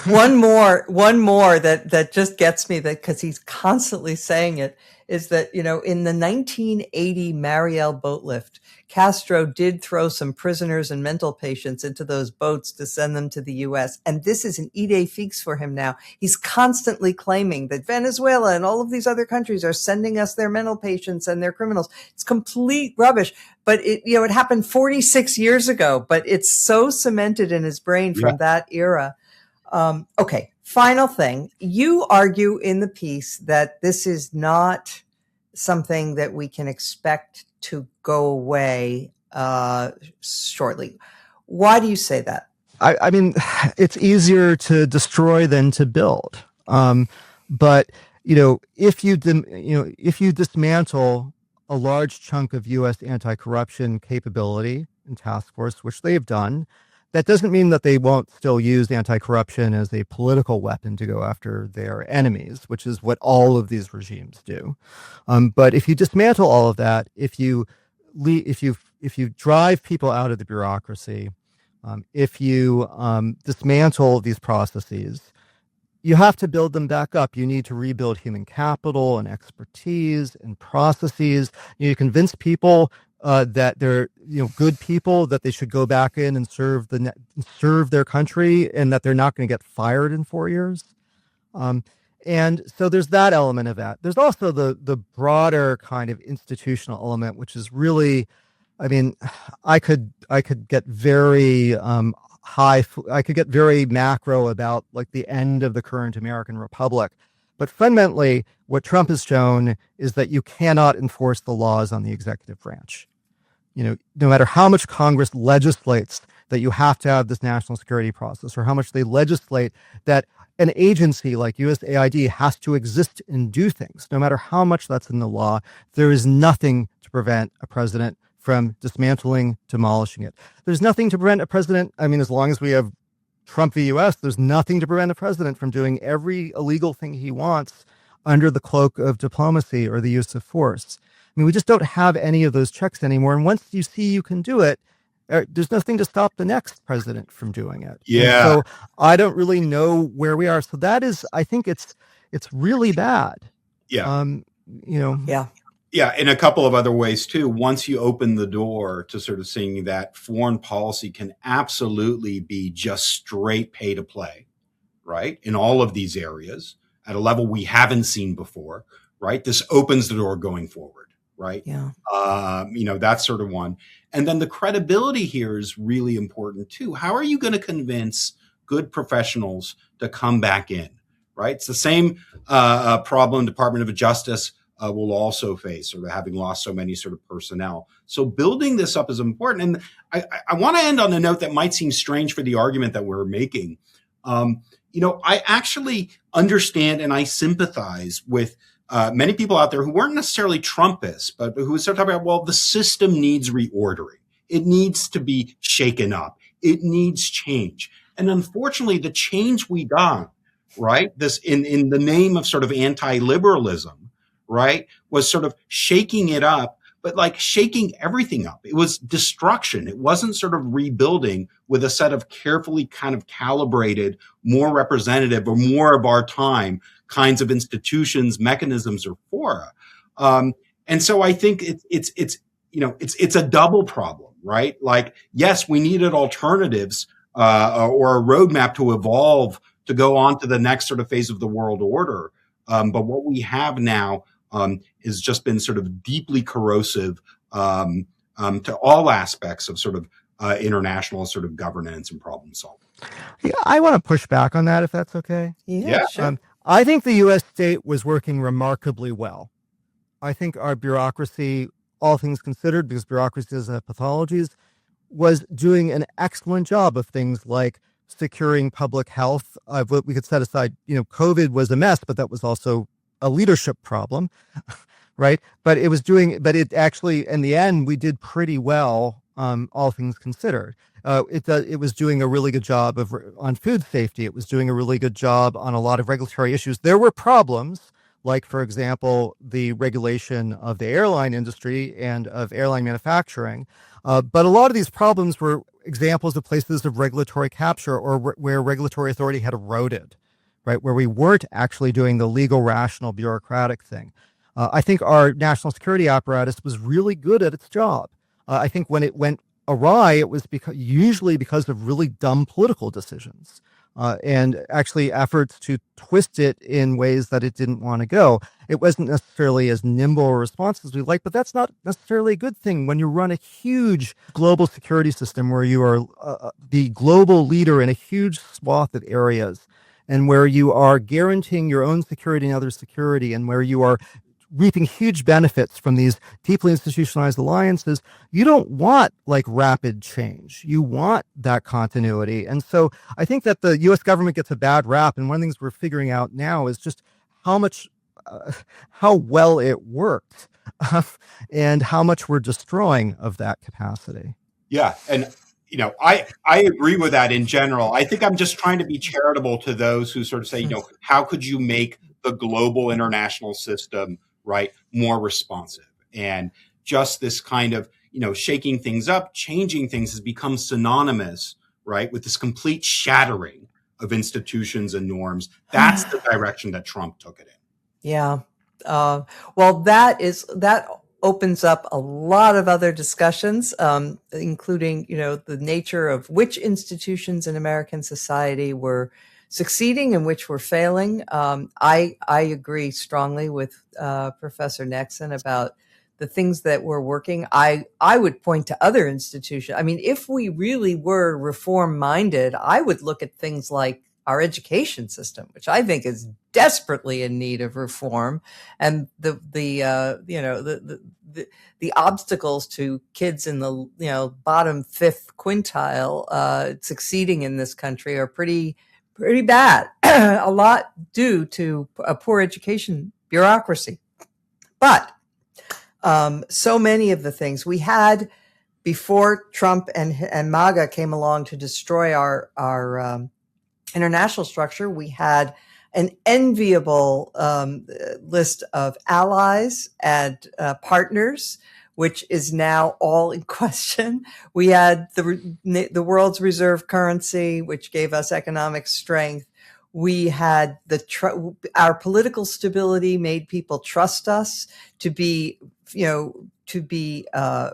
B: One more that just gets me, that because he's constantly saying it, is that, in the 1980 Mariel boat lift, Castro did throw some prisoners and mental patients into those boats to send them to the U.S. And this is an idée fixe for him now. He's constantly claiming that Venezuela and all of these other countries are sending us their mental patients and their criminals. It's complete rubbish. But it happened 46 years ago, but it's so cemented in his brain from that era. Okay. Final thing. You argue in the piece that this is not something that we can expect to go away shortly. Why do you say that?
A: I mean, it's easier to destroy than to build. But if you dismantle a large chunk of U.S. anti-corruption capability and task force, which they've done, that doesn't mean that they won't still use anti-corruption as a political weapon to go after their enemies, which is what all of these regimes do. But if you dismantle all of that, if you drive people out of the bureaucracy, if you dismantle these processes, you have to build them back up. You need to rebuild human capital and expertise and processes. You need to convince people that they're good people, that they should go back in and serve their country, and that they're not going to get fired in 4 years. And so there's that element of that. There's also the broader kind of institutional element, which is really, I mean, I could get very I could get very macro about like the end of the current American Republic. But fundamentally, what Trump has shown is that you cannot enforce the laws on the executive branch. No matter how much Congress legislates that you have to have this national security process, or how much they legislate that an agency like USAID has to exist and do things, no matter how much that's in the law, there is nothing to prevent a president from dismantling, demolishing it. There's nothing to prevent a president. I mean, as long as we have Trump v. US, there's nothing to prevent a president from doing every illegal thing he wants under the cloak of diplomacy or the use of force. I mean, we just don't have any of those checks anymore. And once you see you can do it, there's nothing to stop the next president from doing it.
C: Yeah.
A: And so I don't really know where we are. So that is, I think it's really bad.
C: Yeah.
B: Yeah.
C: Yeah, in a couple of other ways too. Once you open the door to sort of seeing that foreign policy can absolutely be just straight pay to play, right? In all of these areas at a level we haven't seen before, right? This opens the door going forward, right?
B: Yeah.
C: That's sort of one. And then the credibility here is really important too. How are you going to convince good professionals to come back in, right? It's the same problem Department of Justice will also face, or having lost so many sort of personnel. So building this up is important. And I want to end on a note that might seem strange for the argument that we're making. I actually understand and I sympathize with many people out there who weren't necessarily Trumpists, but who start talking about, well, the system needs reordering. It needs to be shaken up. It needs change. And unfortunately, the change we got, right, this in the name of sort of anti-liberalism, right, was sort of shaking it up, but like shaking everything up. It was destruction. It wasn't sort of rebuilding with a set of carefully kind of calibrated, more representative or more of our time kinds of institutions, mechanisms, or fora. And so I think it's a double problem, right? Like, yes, we needed alternatives or a roadmap to evolve to go on to the next sort of phase of the world order. But what we have now has just been sort of deeply corrosive to all aspects of sort of international sort of governance and problem solving.
A: Yeah, I want to push back on that, if that's okay.
B: Yeah, sure.
A: I think the U.S. state was working remarkably well. I think our bureaucracy, all things considered, because bureaucracy doesn't have pathologies, was doing an excellent job of things like securing public health. We could set aside, COVID was a mess, but that was also a leadership problem, right? But it actually, in the end, we did pretty well, all things considered. It was doing a really good job on food safety. It was doing a really good job on a lot of regulatory issues. There were problems, like, for example, the regulation of the airline industry and of airline manufacturing. But a lot of these problems were examples of places of regulatory capture or where regulatory authority had eroded, right? Where we weren't actually doing the legal, rational, bureaucratic thing. I think our national security apparatus was really good at its job. I think when it went awry, it was usually because of really dumb political decisions and actually efforts to twist it in ways that it didn't want to go. It wasn't necessarily as nimble or responsive as we like, but that's not necessarily a good thing when you run a huge global security system where you are the global leader in a huge swath of areas and where you are guaranteeing your own security and others' security and where you are reaping huge benefits from these deeply institutionalized alliances. You don't want like rapid change. You want that continuity. And so I think that the U.S. government gets a bad rap. And one of the things we're figuring out now is just how well it worked and how much we're destroying of that capacity.
C: Yeah. And, I agree with that in general. I think I'm just trying to be charitable to those who sort of say, how could you make the global international system, right, more responsive? And just this kind of, shaking things up, changing things has become synonymous, right, with this complete shattering of institutions and norms. That's the direction that Trump took it in.
B: Yeah. Well, that opens up a lot of other discussions, including, the nature of which institutions in American society were succeeding and which were failing. I agree strongly with Professor Nexon about the things that were working. I would point to other institutions. I mean, if we really were reform-minded, I would look at things like our education system, which I think is desperately in need of reform, and the obstacles to kids in the bottom fifth quintile succeeding in this country are pretty bad. A lot due to a poor education bureaucracy. But So many of the things we had before Trump and MAGA came along to destroy our international structure, we had an enviable list of allies and partners, which is now all in question. We had the world's reserve currency, which gave us economic strength. We had our political stability made people trust us to be,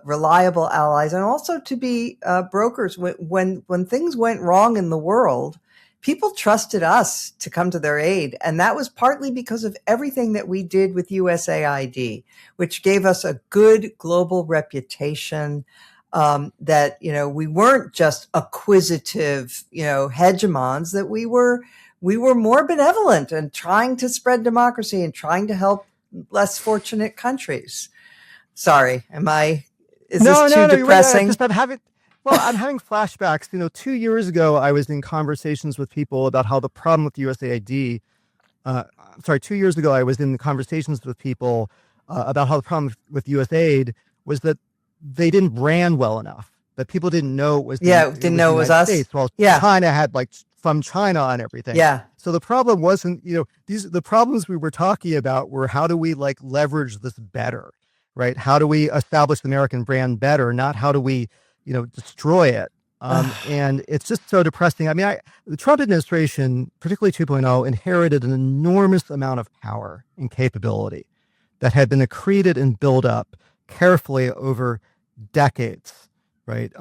B: reliable allies, and also to be brokers. When things went wrong in the world, people trusted us to come to their aid. And that was partly because of everything that we did with USAID, which gave us a good global reputation, that, we weren't just acquisitive, hegemons, that we were more benevolent and trying to spread democracy and trying to help less fortunate countries. Sorry, is this too depressing?
A: I'm having flashbacks. 2 years ago, I was in conversations with people about how the problem with USAID, 2 years ago, I was in conversations with people about how the problem with USAID was that they didn't brand well enough, that people didn't know it was
B: didn't know it was us.
A: States, while China had from China on everything.
B: Yeah.
A: So the problem wasn't, the problems we were talking about were how do we leverage this better, right? How do we establish the American brand better? Not how do we, destroy it. And it's just so depressing. The Trump administration, particularly 2.0, inherited an enormous amount of power and capability that had been accreted and built up carefully over decades, right?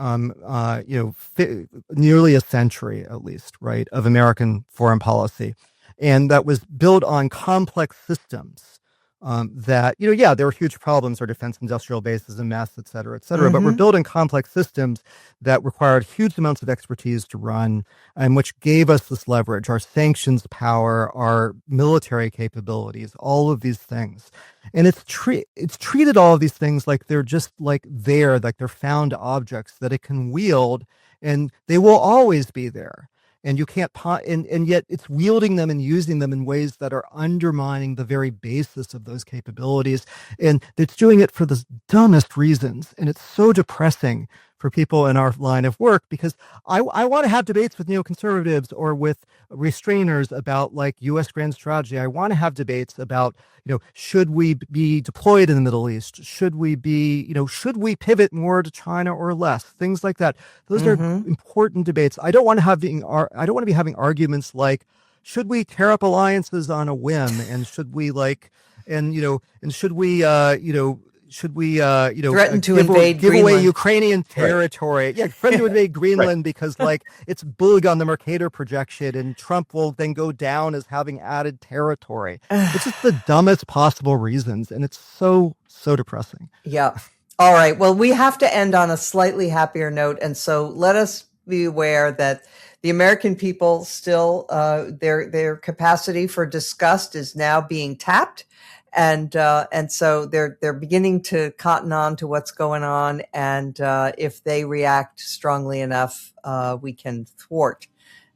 A: Nearly a century, at least, right, of American foreign policy. And that was built on complex systems that, there were huge problems, our defense industrial base is a mess, et cetera, but we're building complex systems that required huge amounts of expertise to run, and which gave us this leverage, our sanctions power, our military capabilities, all of these things. And it's treated all of these things like they're just they're found objects that it can wield, and they will always be there. And you can't, and yet it's wielding them and using them in ways that are undermining the very basis of those capabilities. And it's doing it for the dumbest reasons. And it's so depressing for people in our line of work, because I want to have debates with neoconservatives or with restrainers about U.S. grand strategy. I want to have debates about, should we be deployed in the Middle East? Should we should we pivot more to China or less? Things like that. Those are important debates. I don't want to be having arguments like, should we tear up alliances on a whim? And should we
B: threaten to invade
A: give
B: Greenland.
A: away Ukrainian territory? Right. Yeah, threaten to invade Greenland because it's big on the Mercator projection, and Trump will then go down as having added territory. It's just the dumbest possible reasons, and it's so depressing.
B: Yeah. All right. Well, we have to end on a slightly happier note, and so let us be aware that the American people still their capacity for disgust is now being tapped. And so they're beginning to cotton on to what's going on. And if they react strongly enough, we can thwart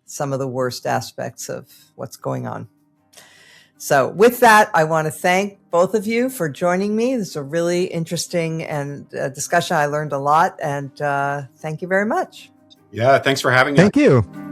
B: some of the worst aspects of what's going on. So with that, I want to thank both of you for joining me. This is a really interesting discussion. I learned a lot, and thank you very much.
C: Yeah, thanks for having us.
A: Thank you.